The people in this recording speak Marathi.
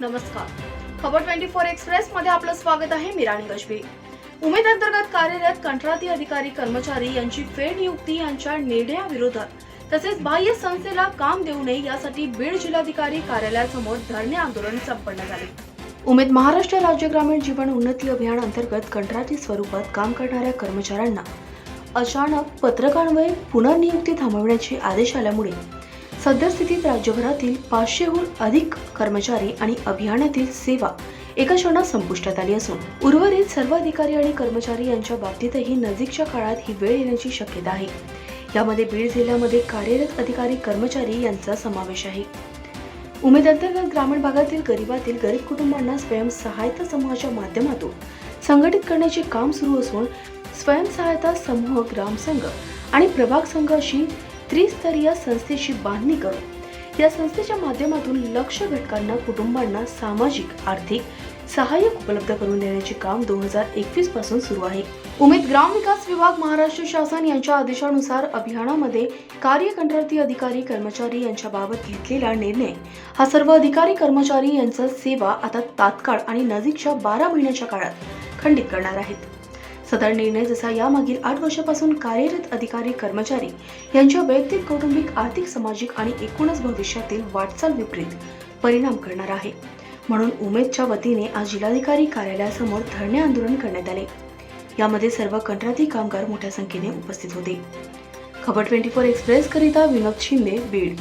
नमस्कार. खबर 24 एक्सप्रेस मध्ये आपलं स्वागत आहे. मी राणी गजबी. उमेद अंतर्गत कार्यरत कंत्राटी अधिकारी कर्मचारी यांची फेड नियुक्ती यांच्या निर्णयाविरोधात तसेच बाह्य संस्थेला काम देऊ नये यासाठी बीड जिल्हाधिकारी कार्यालयासमोर धरणे आंदोलन संपन्न झाले. उमेद महाराष्ट्र राज्य ग्रामीण जीवन उन्नती अभियान अंतर्गत कंत्राटी स्वरूपात काम करणाऱ्या कर्मचाऱ्यांना अचानक पत्रकान्वये पुनर्नियुक्ती थांबवण्याचे आदेश आल्यामुळे सद्यस्थितीत राज्यभरातील 500हून अधिक कर्मचारी आणि अभियानातील सेवा एका क्षणात संपुष्टात आली असून उर्वरित सर्व अधिकारी आणि कर्मचारी यांच्या बाबतीतही नजीकच्या काळात ही वेळ येण्याची शक्यता आहे. यामध्ये बीड जिल्ह्यामध्ये कार्यरत अधिकारी कर्मचारी यांचा समावेश आहे. उमेद अंतर्गत ग्रामीण भागातील गरीब कुटुंबांना स्वयंसहायता समूहाच्या माध्यमातून संघटित करण्याचे काम सुरू असून स्वयंसहायता समूह, ग्रामसंघ आणि प्रभाग संघ अशी त्रिस्तरीय संस्थेची बांधणी करून या संस्थेच्या माध्यमातून लक्ष्य घटकांना कुटुंबांना सामाजिक आर्थिक सहाय्य उपलब्ध करून देण्याचे काम 2021 पासून सुरू आहे. उमेद ग्राम विकास विभाग महाराष्ट्र शासन यांच्या आदेशानुसार अभियानामध्ये कार्य कंत्राटी अधिकारी कर्मचारी यांच्या बाबत घेतलेला निर्णय हा सर्व अधिकारी कर्मचारी यांचा सेवा आता तात्काळ आणि नजीकच्या 12 महिन्याच्या काळात खंडित करणार आहेत. सदर निर्णय जसा यामागील 8 वर्षापासून कार्यरत अधिकारी कर्मचारी यांच्या वैयक्तिक, कौटुंबिक, आर्थिक, सामाजिक आणि एकूणच भविष्यातील वाटचाल विपरीत परिणाम करणार आहे. म्हणून उमेदच्या वतीने आज जिल्हाधिकारी कार्यालयासमोर धरणे आंदोलन करण्यात आले. यामध्ये सर्व कंत्राटी कामगार मोठ्या संख्येने उपस्थित होते. खबर 24 एक्सप्रेस करिता विनोद शिंदे, बीड.